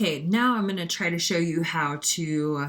Okay, now I'm going to try to show you how to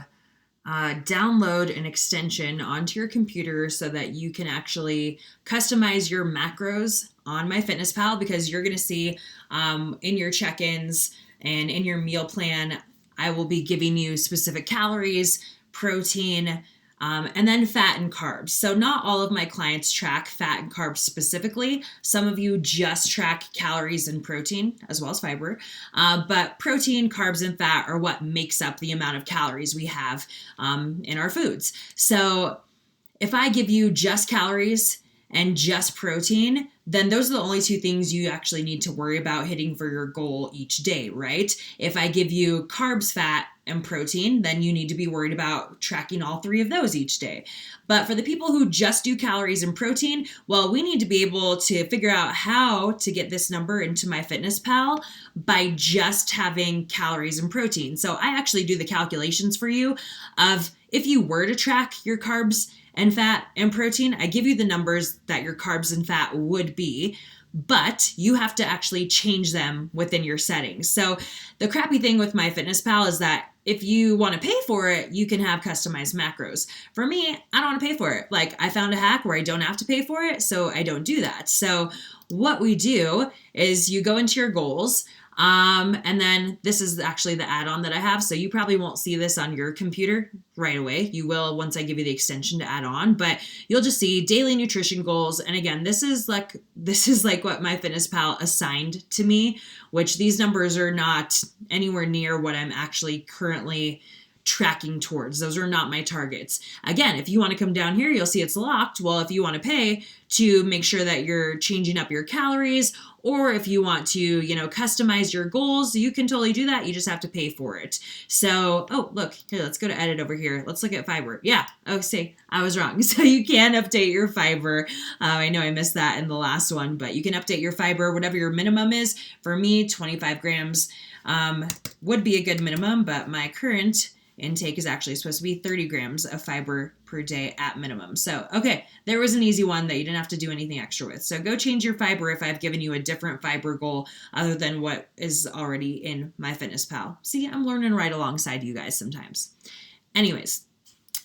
download an extension onto your computer so that you can actually customize your macros on MyFitnessPal, because you're going to see in your check-ins and in your meal plan, I will be giving you specific calories, protein, and then fat and carbs. So not all of my clients track fat and carbs specifically. Some of you just track calories and protein as well as fiber. But protein, carbs, and fat are what makes up the amount of calories we have in our foods. So if I give you just calories and just protein, then those are the only two things you actually need to worry about hitting for your goal each day, right? If I give you carbs, fat, and protein, then you need to be worried about tracking all three of those each day. But for the people who just do calories and protein, well, we need to be able to figure out how to get this number into MyFitnessPal by just having calories and protein. So I actually do the calculations for you of if you were to track your carbs and fat and protein, I give you the numbers that your carbs and fat would be, but you have to actually change them within your settings. So the crappy thing with MyFitnessPal is that if you want to pay for it, you can have customized macros. For me, I don't want to pay for it. Like, I found a hack where I don't have to pay for it, so I don't do that. So what we do is you go into your goals, and then this is actually the add-on that I have. So you probably won't see this on your computer right away. You will once I give you the extension to add on, but you'll just see daily nutrition goals. And again, this is like what MyFitnessPal assigned to me, which these numbers are not anywhere near what I'm actually currently tracking towards. Those are not my targets. Again, if you want to come down here, you'll see it's locked. Well, if you want to pay to make sure that you're changing up your calories, or if you want to, customize your goals, you can totally do that. You just have to pay for it. So, oh, look, here, let's go to edit over here. Let's look at fiber. Yeah. Oh, see, I was wrong. So you can update your fiber. I know I missed that in the last one, but you can update your fiber, whatever your minimum is. For me, 25 grams would be a good minimum, but my current intake is actually supposed to be 30 grams of fiber per day at minimum. So, okay, there was an easy one that you didn't have to do anything extra with. So go change your fiber if I've given you a different fiber goal other than what is already in MyFitnessPal. See, I'm learning right alongside you guys sometimes. Anyways,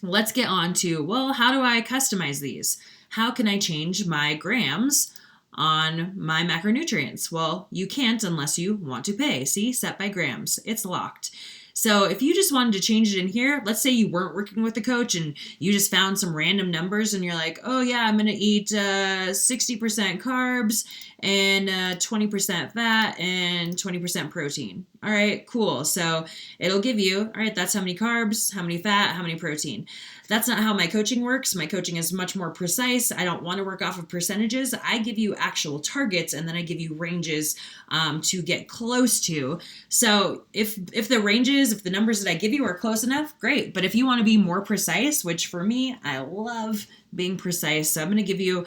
let's get on to, well, how do I customize these? How can I change my grams on my macronutrients? Well, you can't unless you want to pay. See, set by grams. It's locked. So if you just wanted to change it in here, let's say you weren't working with a coach and you just found some random numbers and you're like, oh yeah, I'm going to eat 60% carbs and 20% fat and 20% protein. All right, cool. So it'll give you, all right, that's how many carbs, how many fat, how many protein. That's not how my coaching works. My coaching is much more precise. I don't want to work off of percentages. I give you actual targets and then I give you ranges to get close to. So if the numbers that I give you are close enough, great. But if you want to be more precise, which for me, I love being precise. So I'm going to give you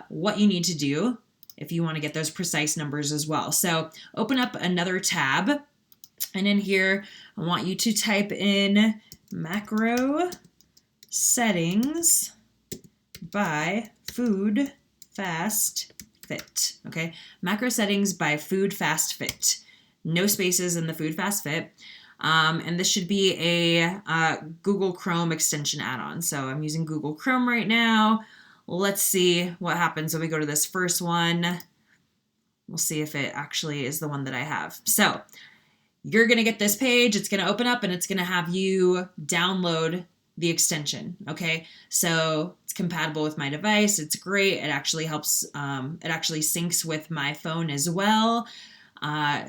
what you need to do if you want to get those precise numbers as well. So open up another tab. And in here, I want you to type in macro settings by FoodFastFit. Okay, macro settings by FoodFastFit. No spaces in the FoodFastFit. And this should be a Google Chrome extension add-on. So I'm using Google Chrome right now. Let's see what happens when we go to this first one. We'll see if it actually is the one that I have. So you're going to get this page. It's going to open up and it's going to have you download the extension. Okay. So it's compatible with my device. It's great. It actually helps. It actually syncs with my phone as well.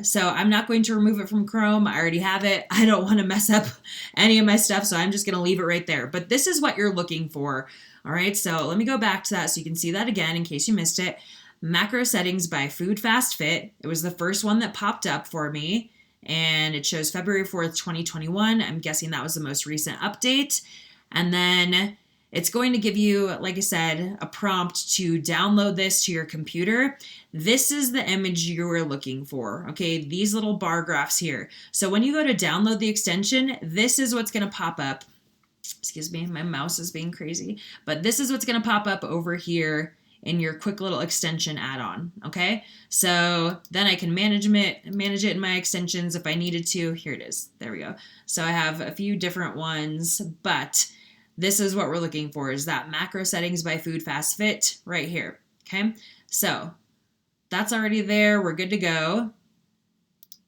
So I'm not going to remove it from Chrome. I already have it. I don't want to mess up any of my stuff. So I'm just going to leave it right there. But this is what you're looking for. All right. So let me go back to that so you can see that again in case you missed it. Macro settings by FoodFastFit. It was the first one that popped up for me. And it shows February 4th, 2021. I'm guessing that was the most recent update. And then it's going to give you, like I said, a prompt to download this to your computer. This is the image you were looking for, okay? These little bar graphs here. So when you go to download the extension, this is what's going to pop up. Excuse me, my mouse is being crazy. But this is what's going to pop up over here in your quick little extension add-on, okay? So then I can manage it in my extensions if I needed to. Here it is. There we go. So I have a few different ones, but this is what we're looking for, is that macro settings by FoodFastFit right here, okay? So that's already there. We're good to go.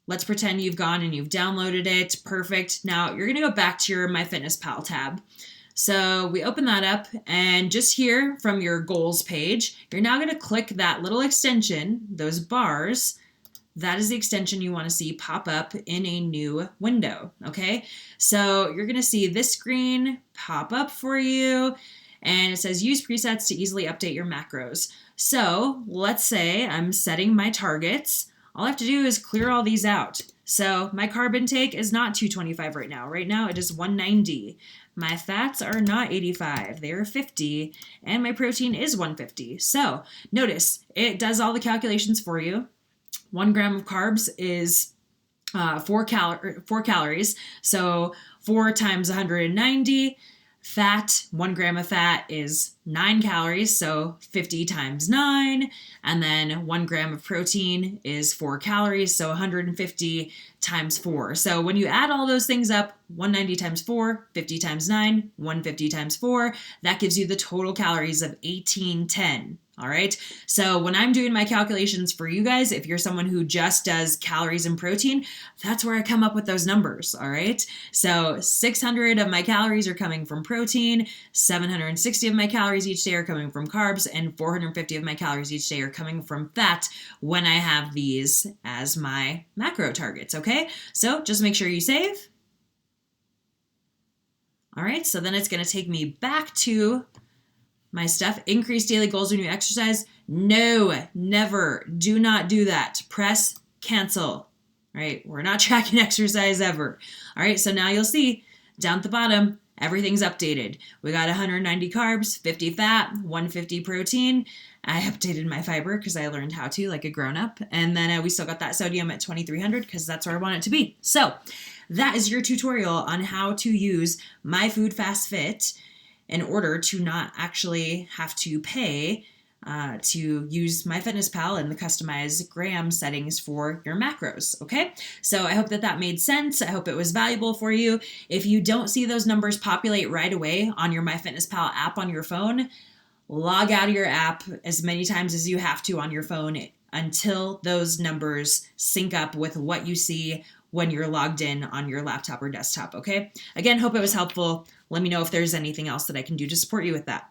Let's pretend you've gone and you've downloaded it. Perfect. Now you're going to go back to your MyFitnessPal tab. So we open that up, and just here from your goals page, you're now going to click that little extension, those bars. That is the extension you want to see pop up in a new window, okay? So you're going to see this screen pop up for you, and it says use presets to easily update your macros. So let's say I'm setting my targets. All I have to do is clear all these out. So my carb intake is not 225 right now. Right now it is 190. My fats are not 85, they are 50, and my protein is 150. So notice it does all the calculations for you. 1 gram of carbs is 4 calories. So 4 times 190. Fat, 1 gram of fat is 9 calories, so 50 times 9. And then 1 gram of protein is 4 calories, so 150 times 4. So when you add all those things up, 190 times 4, 50 times 9, 150 times 4, that gives you the total calories of 1810. All right. So when I'm doing my calculations for you guys, if you're someone who just does calories and protein, that's where I come up with those numbers. All right. So 600 of my calories are coming from protein, 760 of my calories each day are coming from carbs, and 450 of my calories each day are coming from fat when I have these as my macro targets. Okay. So just make sure you save. All right. So then it's going to take me back to my stuff. Increase daily goals when you exercise. No, never. Do not do that. Press cancel. All right. We're not tracking exercise ever. All right. So now you'll see down at the bottom, everything's updated. We got 190 carbs, 50 fat, 150 protein. I updated my fiber because I learned how to, like a grown-up. And then we still got that sodium at 2300 because that's where I want it to be. So that is your tutorial on how to use MyFitnessPal in order to not actually have to pay to use MyFitnessPal and the customized gram settings for your macros, okay? So I hope that made sense. I hope it was valuable for you. If you don't see those numbers populate right away on your MyFitnessPal app on your phone, log out of your app as many times as you have to on your phone until those numbers sync up with what you see when you're logged in on your laptop or desktop, okay? Again, hope it was helpful. Let me know if there's anything else that I can do to support you with that.